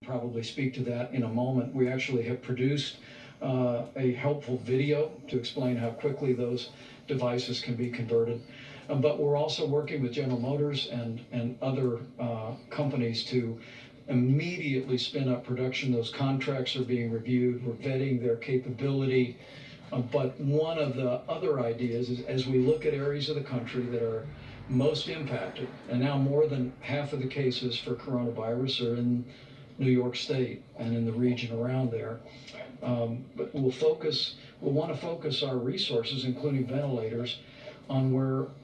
probably speak to that in a moment. We actually have produced a helpful video to explain how quickly those devices can be converted. But we're also working with General Motors and other companies to immediately spin up production. Those contracts are being reviewed. We're vetting their capability. But one of the other ideas is, as we look at areas of the country that are most impacted, and now more than half of the cases for coronavirus are in New York State and in the region around there. But we'll want to focus our resources, including ventilators, on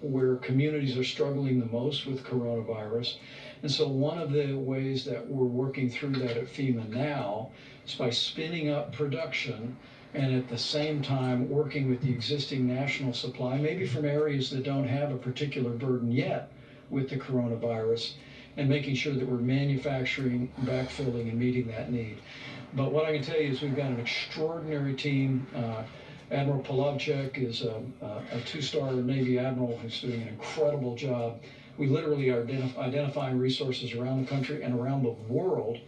where communities are struggling the most with coronavirus. And so one of the ways that we're working through that at FEMA now is by spinning up production and at the same time working with the existing national supply, maybe from areas that don't have a particular burden yet with the coronavirus, and making sure that we're manufacturing, backfilling, and meeting that need. But what I can tell you is we've got an extraordinary team. Admiral Polovchek is a two-star Navy admiral who's doing an incredible job. We literally are identifying resources around the country and around the world.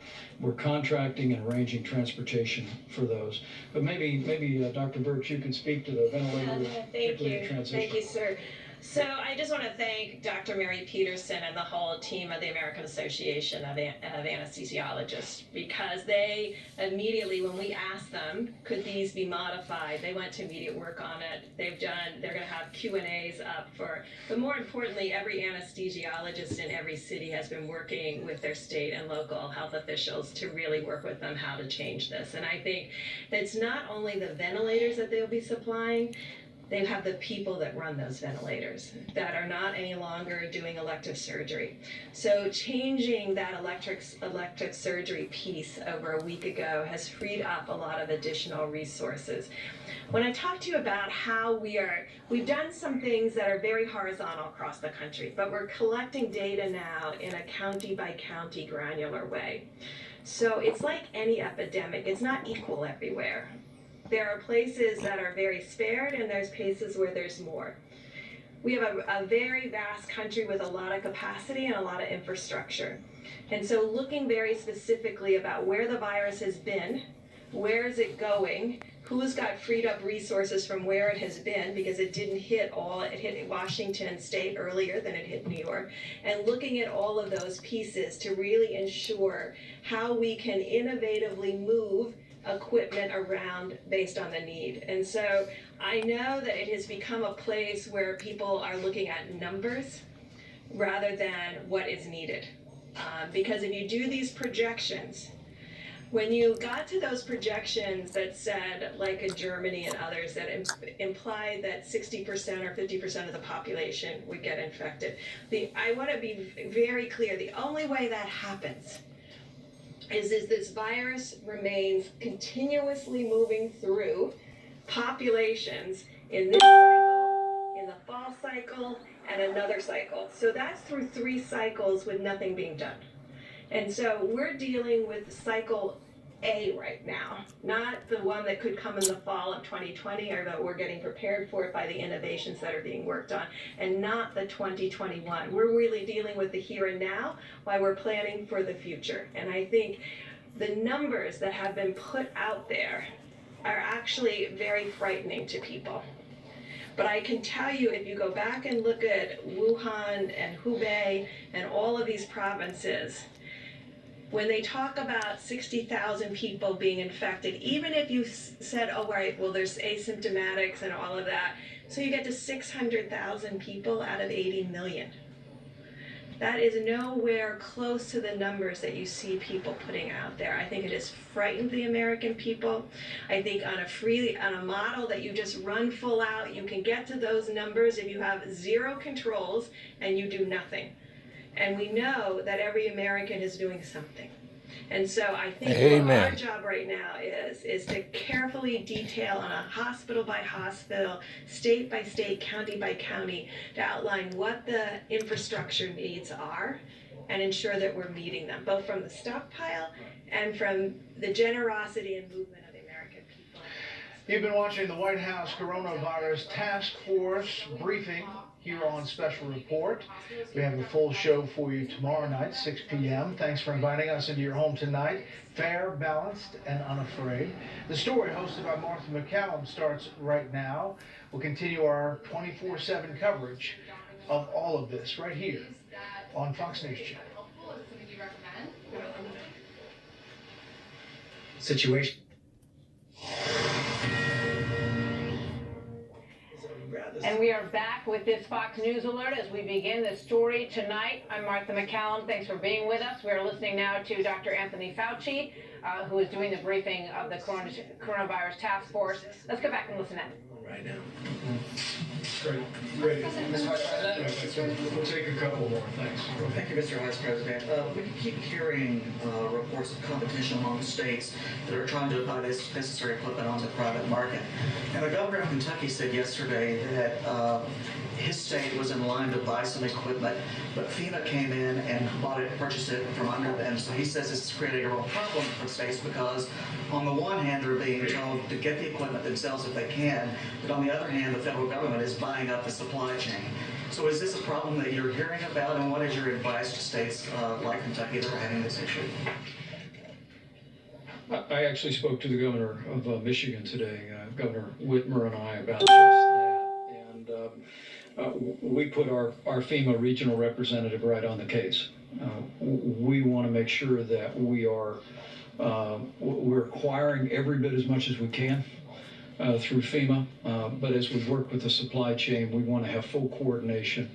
We're contracting and arranging transportation for those. But maybe Dr. Birch, you can speak to the ventilator. Thank you. Thank you, sir. So I just want to thank Dr. Mary Peterson and the whole team of the American Association of Anesthesiologists, because they immediately, when we asked them, could these be modified, they went to immediate work on it. They're going to have Q&As up but more importantly, every anesthesiologist in every city has been working with their state and local health officials to really work with them how to change this. And I think that's not only the ventilators that they'll be supplying, they have the people that run those ventilators that are not any longer doing elective surgery. So changing that elective surgery piece over a week ago has freed up a lot of additional resources. When I talk to you about how we've done some things that are very horizontal across the country, but we're collecting data now in a county by county granular way. So it's like any epidemic, it's not equal everywhere. There are places that are very spared, and there's places where there's more. We have a very vast country with a lot of capacity and a lot of infrastructure. And so looking very specifically about where the virus has been, where is it going, who's got freed up resources from where it has been, because it didn't hit it hit Washington State earlier than it hit New York, and looking at all of those pieces to really ensure how we can innovatively move equipment around based on the need. And so I know that it has become a place where people are looking at numbers rather than what is needed. Because if you do these projections, when you got to those projections that said, like in Germany and others, that implied that 60% or 50% of the population would get infected, I want to be very clear, the only way that happens is this virus remains continuously moving through populations in this cycle, in the fall cycle, and another cycle. So that's through 3 cycles with nothing being done. And so we're dealing with cycle A right now, not the one that could come in the fall of 2020, or that we're getting prepared for it by the innovations that are being worked on, and not the 2021. We're really dealing with the here and now while we're planning for the future. And I think the numbers that have been put out there are actually very frightening to people. But I can tell you, if you go back and look at Wuhan and Hubei and all of these provinces, when they talk about 60,000 people being infected, even if you said, oh, right, well, there's asymptomatics and all of that, so you get to 600,000 people out of 80 million. That is nowhere close to the numbers that you see people putting out there. I think it has frightened the American people. I think on a model that you just run full out, you can get to those numbers if you have 0 controls and you do nothing. And we know that every American is doing something. And so I think what our job right now is to carefully detail on a hospital by hospital, state by state, county by county, to outline what the infrastructure needs are and ensure that we're meeting them, both from the stockpile and from the generosity and movement of the American people. You've been watching the White House Coronavirus Task Force briefing here on Special Report. We have a full show for you tomorrow night, 6 p.m. Thanks for inviting us into your home tonight. Fair, balanced, and unafraid. The story, hosted by Martha McCallum, starts right now. We'll continue our 24/7 coverage of all of this right here on Fox News Channel. Situation. And we are back with this Fox News alert as we begin the story tonight. I'm Martha McCallum. Thanks for being with us. We are listening now to Dr. Anthony Fauci, who is doing the briefing of the coronavirus task force. Let's go back and listen in. Right now. Great. We'll take a couple more. Thanks. Well, thank you, Mr. Vice President. We keep hearing reports of competition among states that are trying to buy this necessary equipment on the private market. And the governor of Kentucky said yesterday that his state was in line to buy some equipment, but FEMA came in and purchased it from under them. So he says this is creating a real problem for states because on the one hand, they're being told to get the equipment themselves if they can, but on the other hand, the federal government is buying up the supply chain. So is this a problem that you're hearing about, and what is your advice to states like Kentucky that are having this issue? I actually spoke to the governor of Michigan today, Governor Whitmer, and I, about just that. And we put our FEMA regional representative right on the case. We want to make sure that we're acquiring every bit as much as we can through FEMA, but as we work with the supply chain, we want to have full coordination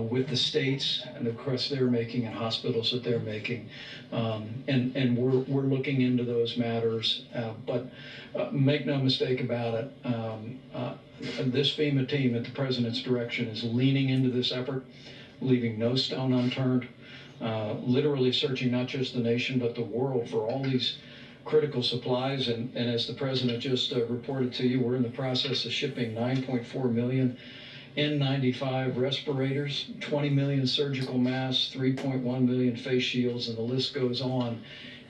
with the states and the requests they're making and hospitals that they're making, and we're looking into those matters. But make no mistake about it, this FEMA team at the president's direction is leaning into this effort, leaving no stone unturned, literally searching not just the nation but the world for all these critical supplies. And as the president just reported to you, we're in the process of shipping 9.4 million N95 respirators, 20 million surgical masks, 3.1 million face shields, and the list goes on.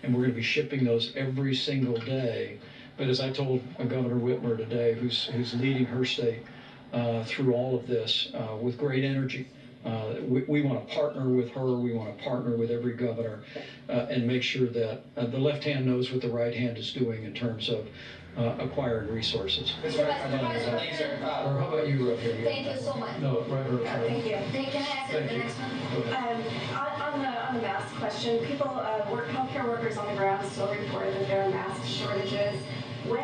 And we're going to be shipping those every single day. But as I told Governor Whitmer today, who's leading her state through all of this with great energy, we want to partner with her. We want to partner with every governor and make sure that the left hand knows what the right hand is doing in terms of acquiring resources. Or how about you up here? Thank you so much. No, right. Thank you. Can I ask the next one? On the mask question, healthcare workers on the ground still reported that there are mask shortages. What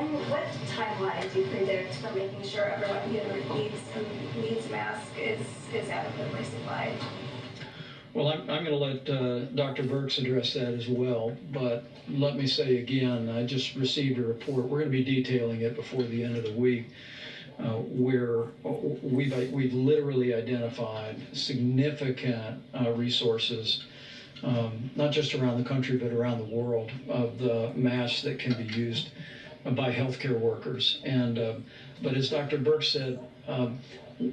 timeline do you predict for making sure everyone who needs masks is adequately supplied? Well, I'm going to let Dr. Birx address that as well, but let me say again, I just received a report. We're going to be detailing it before the end of the week, where we've literally identified significant resources, not just around the country but around the world, of the masks that can be used by healthcare workers. But as Dr. Birx said,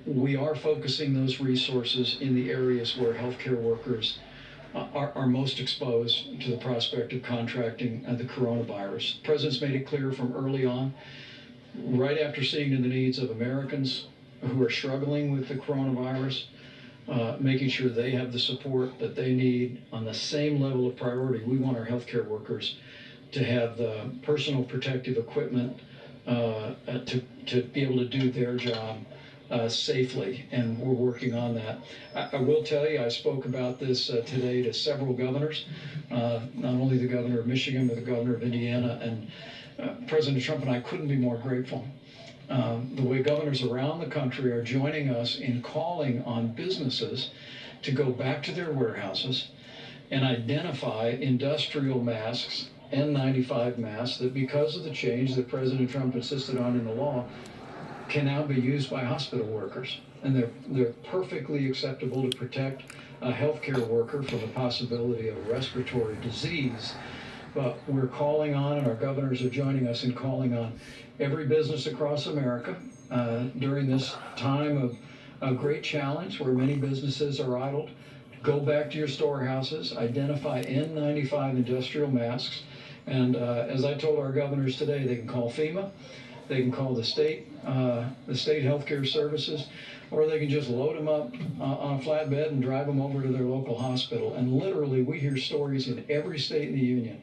we are focusing those resources in the areas where healthcare workers are most exposed to the prospect of contracting the coronavirus. The President's made it clear from early on, right after seeing to the needs of Americans who are struggling with the coronavirus, making sure they have the support that they need on the same level of priority. We want our healthcare workers to have the personal protective equipment to be able to do their job safely, and we're working on that. I will tell you, I spoke about this today to several governors, not only the governor of Michigan, but the governor of Indiana, and President Trump and I couldn't be more grateful. The way governors around the country are joining us in calling on businesses to go back to their warehouses and identify industrial masks, N95 masks, that because of the change that President Trump insisted on in the law, can now be used by hospital workers. And they're perfectly acceptable to protect a healthcare worker from the possibility of respiratory disease. But we're calling on, and our governors are joining us in calling on every business across America during this time of a great challenge where many businesses are idled. Go back to your storehouses, identify N95 industrial masks, and as I told our governors today, they can call FEMA, They can call the state healthcare services, or they can just load them up on a flatbed and drive them over to their local hospital. And literally, we hear stories in every state in the union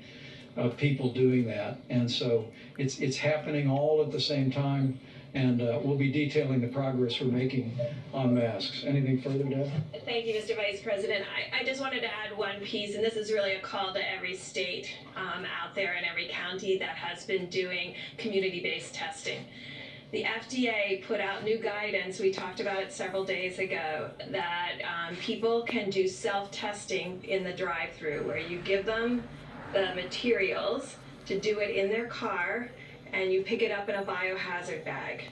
of people doing that. And so it's happening all at the same time. And we'll be detailing the progress we're making on masks. Anything further, Deb? Thank you, Mr. Vice President. I just wanted to add one piece, and this is really a call to every state out there and every county that has been doing community-based testing. The FDA put out new guidance, we talked about it several days ago, that people can do self-testing in the drive-thru, where you give them the materials to do it in their car, and you pick it up in a biohazard bag.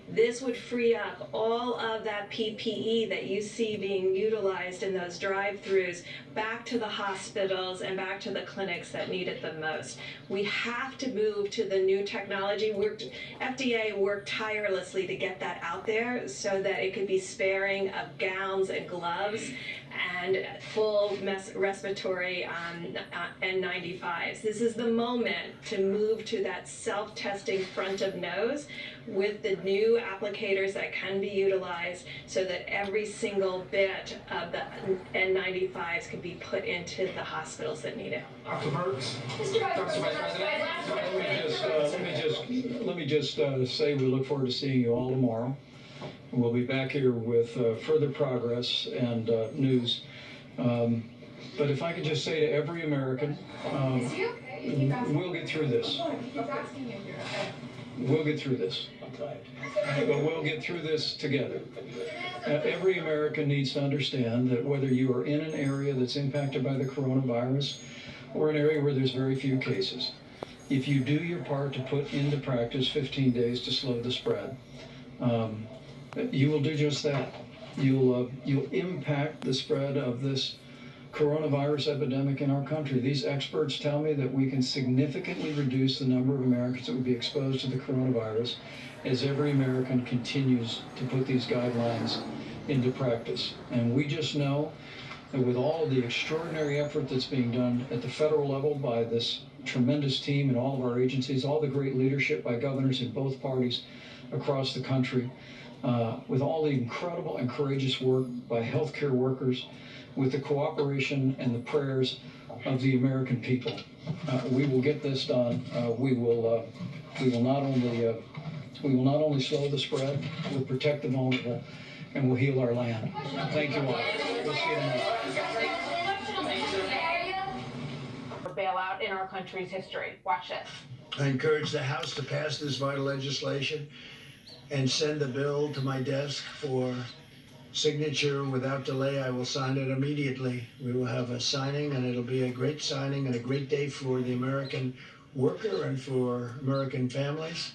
This would free up all of that PPE that you see being utilized in those drive-thrus back to the hospitals and back to the clinics that need it the most. We have to move to the new technology. FDA worked tirelessly to get that out there so that it could be sparing of gowns and gloves and full respiratory N95s. This is the moment to move to that self-testing front of nose with the new applicators that can be utilized so that every single bit of the N95s can be put into the hospitals that need it. Dr. Burks? Mr. Vice President. Let me just say we look forward to seeing you all tomorrow. We'll be back here with further progress and news. But if I could just say to every American, we'll get through this. We'll get through this. But we'll get through this together. Every American needs to understand that whether you are in an area that's impacted by the coronavirus or an area where there's very few cases, if you do your part to put into practice 15 days to slow the spread, you will do just that. You'll impact the spread of this coronavirus epidemic in our country. These experts tell me that we can significantly reduce the number of Americans that would be exposed to the coronavirus as every American continues to put these guidelines into practice. And we just know that with all of the extraordinary effort that's being done at the federal level by this tremendous team and all of our agencies, all the great leadership by governors in both parties across the country, with all the incredible and courageous work by healthcare workers, with the cooperation and the prayers of the American people, we will get this done. We will not only slow the spread, we'll protect the vulnerable, and we'll heal our land. Thank you all. We'll see you tonight. Bailout in our country's history. Watch this. I encourage the House to pass this vital legislation and send the bill to my desk for signature without delay. I will sign it immediately. We will have a signing, and it'll be a great signing and a great day for the American worker and for American families.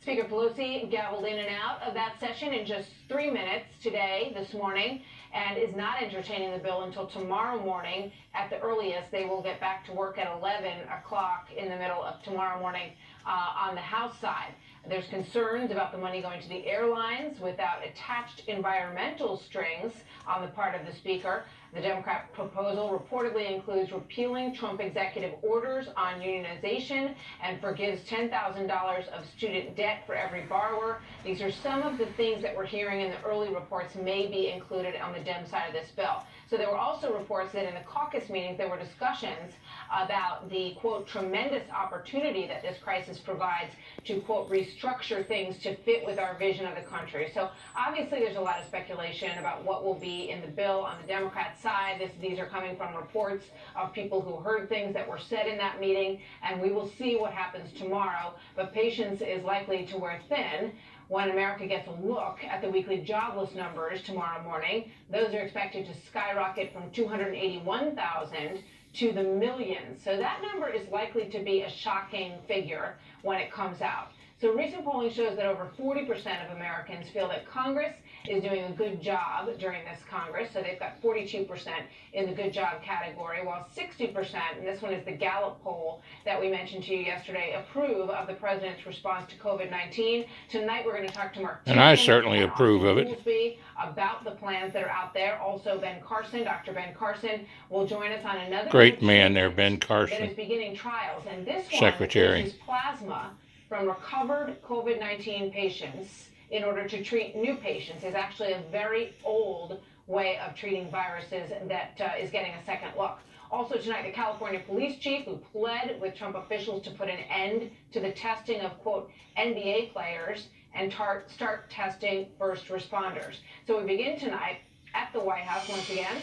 Speaker Pelosi gavelled in and out of that session in just 3 minutes this morning, and is not entertaining the bill until tomorrow morning. At the earliest, they will get back to work at 11 o'clock in the middle of tomorrow morning on the House side. There's concerns about the money going to the airlines without attached environmental strings on the part of the Speaker. The Democrat proposal reportedly includes repealing Trump executive orders on unionization and forgives $10,000 of student debt for every borrower. These are some of the things that we're hearing in the early reports may be included on the Dem side of this bill. So there were also reports that in the caucus meetings there were discussions about the, quote, tremendous opportunity that this crisis provides to, quote, restructure things to fit with our vision of the country. So obviously there's a lot of speculation about what will be in the bill on the Democrat side. These are coming from reports of people who heard things that were said in that meeting, and we will see what happens tomorrow. But patience is likely to wear thin when America gets a look at the weekly jobless numbers tomorrow morning. Those are expected to skyrocket from 281,000 to the millions. So that number is likely to be a shocking figure when it comes out. So recent polling shows that over 40% of Americans feel that Congress is doing a good job during this Congress. So they've got 42% in the good job category, while 60%, and this one is the Gallup poll that we mentioned to you yesterday, approve of the president's response to COVID-19. Tonight we're going to talk to Mark. And I certainly approve of it. About the plans that are out there. Also, Ben Carson, Dr. Ben Carson, will join us on another Great man there, Ben that Carson. is beginning trials, and this Secretary. one uses plasma from recovered COVID-19 patients in order to treat new patients. Is actually a very old way of treating viruses that is getting a second look. Also tonight, the California police chief who pled with Trump officials to put an end to the testing of, quote, NBA players and start testing first responders. So we begin tonight at the White House once again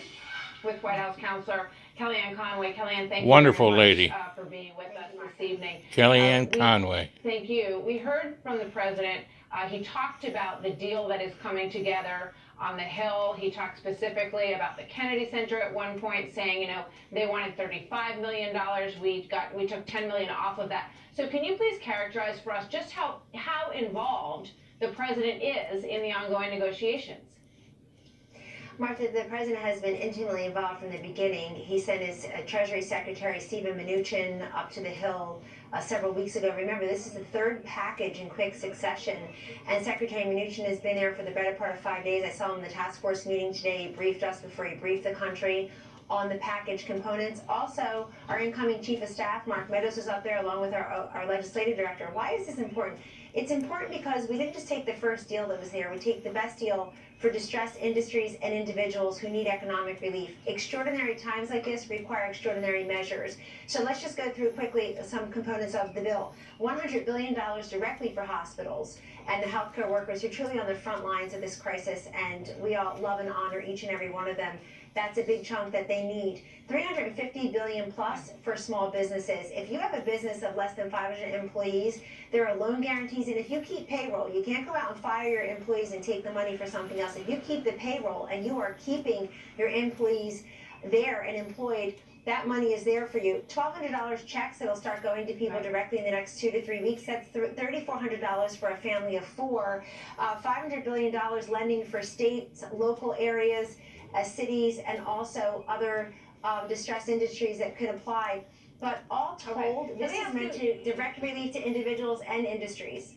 with White House counselor Kellyanne Conway. Kellyanne, thank you Wonderful very much, lady. For being with us this evening. Kellyanne Conway. Thank you. We heard from the president. He talked about the deal that is coming together on the Hill. He talked specifically about the Kennedy Center at one point, saying, you know, they wanted $35 million. We took $10 million off of that. So can you please characterize for us just how involved the president is in the ongoing negotiations? Martha, the president has been intimately involved from the beginning. He sent his Treasury Secretary Stephen Mnuchin up to the Hill several weeks ago. Remember, this is the third package in quick succession, and Secretary Mnuchin has been there for the better part of 5 days. I saw him in the task force meeting today. He briefed us before he briefed the country on the package components. Also, our incoming Chief of Staff, Mark Meadows, is up there along with our Legislative Director. Why is this important? It's important because we didn't just take the first deal that was there. We take the best deal for distressed industries and individuals who need economic relief. Extraordinary times like this require extraordinary measures. So let's just go through quickly some components of the bill. $100 billion directly for hospitals and the healthcare workers who are truly on the front lines of this crisis, and we all love and honor each and every one of them. That's a big chunk that they need. $350 billion plus for small businesses. If you have a business of less than 500 employees, there are loan guarantees, and if you keep payroll, you can't go out and fire your employees and take the money for something else. If you keep the payroll and you are keeping your employees there and employed, that money is there for you. $1,200 checks that'll start going to people directly in the next 2 to 3 weeks. That's $3,400 for a family of 4. $500 billion lending for states, local areas, cities, and also other distressed industries that could apply. But all told, this is meant to direct relief to individuals and industries.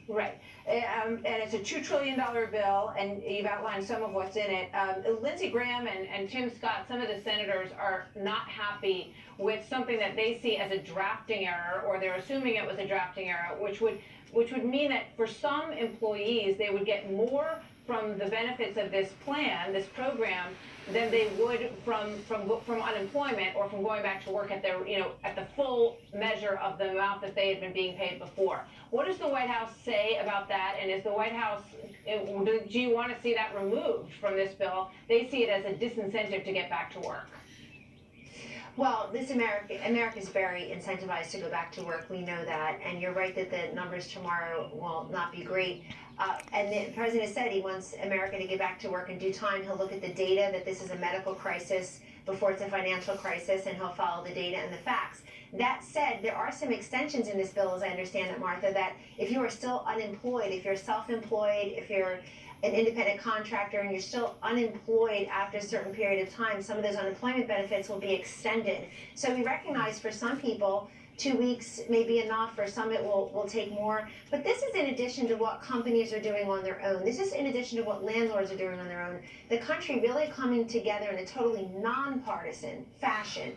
Right. And it's a $2 trillion bill, and you've outlined some of what's in it. Lindsey Graham and Tim Scott, some of the senators, are not happy with something that they see as a drafting error, or they're assuming it was a drafting error, which would mean that for some employees, they would get more from the benefits of this plan, this program, than they would from unemployment or from going back to work at their, at the full measure of the amount that they had been being paid before. What does the White House say about that? And is the White House, do you want to see that removed from this bill? They see it as a disincentive to get back to work. Well, America's very incentivized to go back to work. We know that, and you're right that the numbers tomorrow will not be great. And the president said he wants America to get back to work in due time. He'll look at the data that this is a medical crisis before it's a financial crisis, and he'll follow the data and the facts. That said, there are some extensions in this bill, as I understand it, Martha, that if you are still unemployed, if you're self-employed, if you're an independent contractor and you're still unemployed after a certain period of time, some of those unemployment benefits will be extended. So we recognize for some people, 2 weeks may be enough, for some it will take more. But this is in addition to what companies are doing on their own. This is in addition to what landlords are doing on their own. The country really coming together in a totally nonpartisan fashion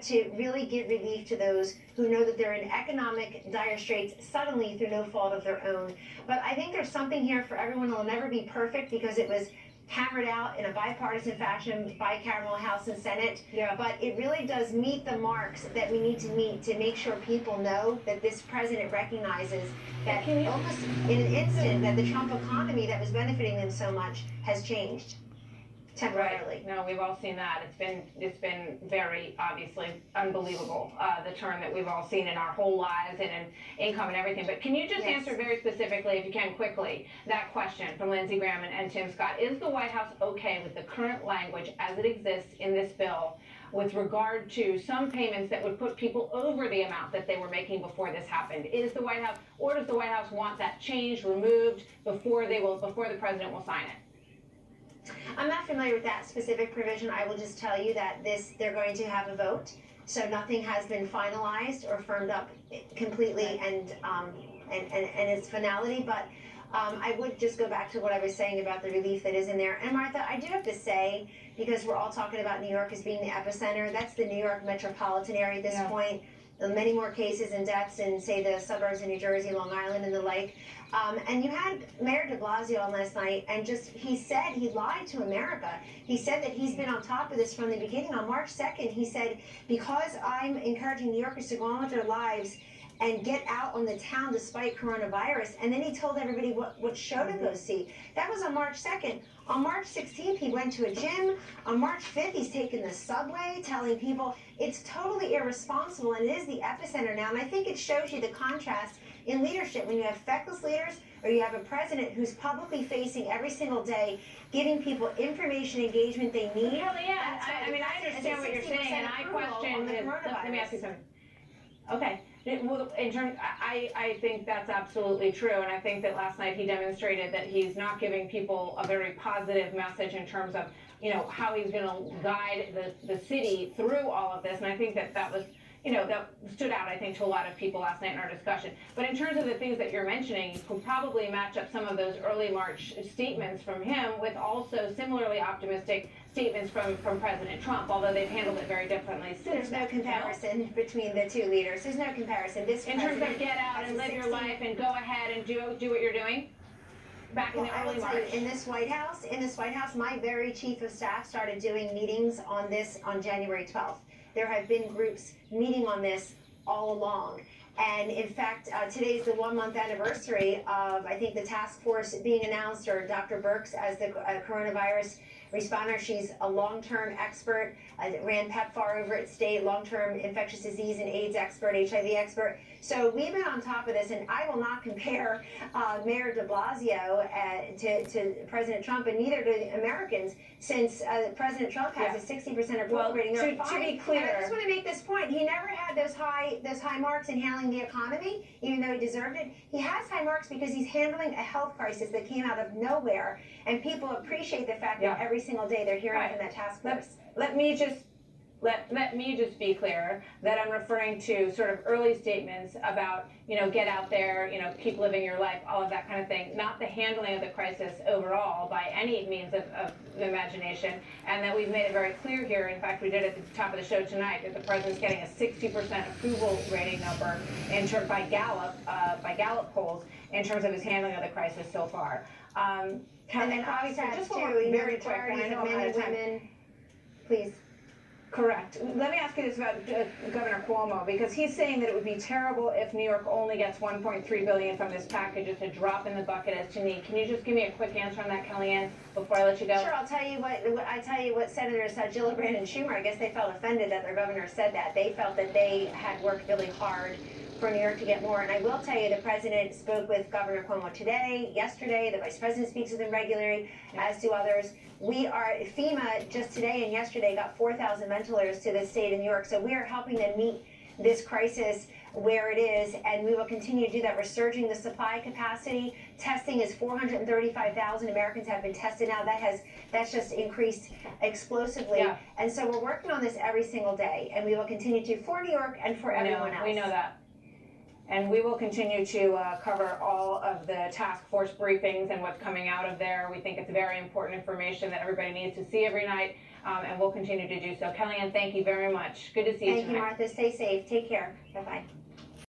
to really give relief to those who know that they're in economic dire straits suddenly through no fault of their own. But I think there's something here for everyone. It'll never be perfect because it was hammered out in a bipartisan fashion, bicameral House and Senate. Yeah. But it really does meet the marks that we need to meet to make sure people know that this president recognizes that almost in an instant that the Trump economy that was benefiting them so much has changed temporarily. Right. No, we've all seen that. It's been very obviously unbelievable, the turn that we've all seen in our whole lives and in income and everything. But can you just answer very specifically, if you can quickly, that question from Lindsey Graham and Tim Scott? Is the White House okay with the current language as it exists in this bill with regard to some payments that would put people over the amount that they were making before this happened. Does the White House want that changed, removed before the president will sign it? I'm not familiar with that specific provision. I will just tell you that they're going to have a vote. So nothing has been finalized or firmed up completely and its finality, but I would just go back to what I was saying about the relief that is in there. And Martha, I do have to say, because we're all talking about New York as being the epicenter, that's the New York metropolitan area at this point. Many more cases and deaths in, say, the suburbs of New Jersey, Long Island, and the like. And you had Mayor de Blasio on last night, and he said he lied to America. He said that he's been on top of this from the beginning. On March 2nd, he said, because I'm encouraging New Yorkers to go on with their lives and get out on the town despite coronavirus. And then he told everybody what show to go see. That was on March 2nd. On March 16th, he went to a gym. On March 5th, he's taken the subway, telling people it's totally irresponsible, and it is the epicenter now. And I think it shows you the contrast in leadership when you have feckless leaders or you have a president who's publicly facing every single day, giving people information engagement they need. Well, yeah, I understand what you're saying, and I question the coronavirus. Let me ask you something. Okay. Well, I think that's absolutely true, and I think that last night he demonstrated that he's not giving people a very positive message in terms of, how he's going to guide the city through all of this, and I think that was, that stood out, I think, to a lot of people last night in our discussion. But in terms of the things that you're mentioning, you could probably match up some of those early March statements from him with also similarly optimistic statements from President Trump, although they've handled it very differently since. There's no comparison between the two leaders. There's no comparison. In terms of get out and live your life and go ahead and do what you're doing? Back in the early March. In this White House, my very chief of staff started doing meetings on this on January 12th. There have been groups meeting on this all along. And in fact, today's the 1 month anniversary of, I think, the task force being announced, or Dr. Birx as the coronavirus responder. She's a long-term expert, ran PEPFAR over at state, long-term infectious disease and AIDS expert, HIV expert. So we've been on top of this, and I will not compare Mayor de Blasio to President Trump, and neither do the Americans, since President Trump has a 60% approval rating. To be clear, and I just want to make this point. He never had those high marks in handling the economy, even though he deserved it. He has high marks because he's handling a health crisis that came out of nowhere, and people appreciate the fact that every single day they're hearing from that task force. Let me just be clear that I'm referring to sort of early statements about, get out there, keep living your life, all of that kind of thing, not the handling of the crisis overall by any means of the imagination, and that we've made it very clear here. In fact, we did at the top of the show tonight that the president's getting a 60% approval rating number by Gallup polls in terms of his handling of the crisis so far. And then obviously, just too, very quick, and I know I'm out of time. women, please. Correct. Let me ask you this about Governor Cuomo, because he's saying that it would be terrible if New York only gets $1.3 billion from this package. It's a drop in the bucket as to need. Can you just give me a quick answer on that, Kellyanne, before I let you go? Sure, I'll tell you what Senators Gillibrand and Schumer, I guess they felt offended that their governor said that. They felt that they had worked really hard for New York to get more. And I will tell you, the president spoke with Governor Cuomo yesterday, the vice president speaks with him regularly, as do others. FEMA just today and yesterday got 4,000 ventilators to the state of New York. So we are helping them meet this crisis where it is, and we will continue to do that. We're surging the supply capacity. Testing is 435,000 Americans have been tested now. That's just increased explosively. Yeah. And so we're working on this every single day, and we will continue to for New York and for everyone else. We know that. And we will continue to cover all of the task force briefings and what's coming out of there. We think it's very important information that everybody needs to see every night, and we'll continue to do so. Kellyanne, thank you very much. Good to see you tonight. Thank you, Martha. Stay safe. Take care. Bye-bye.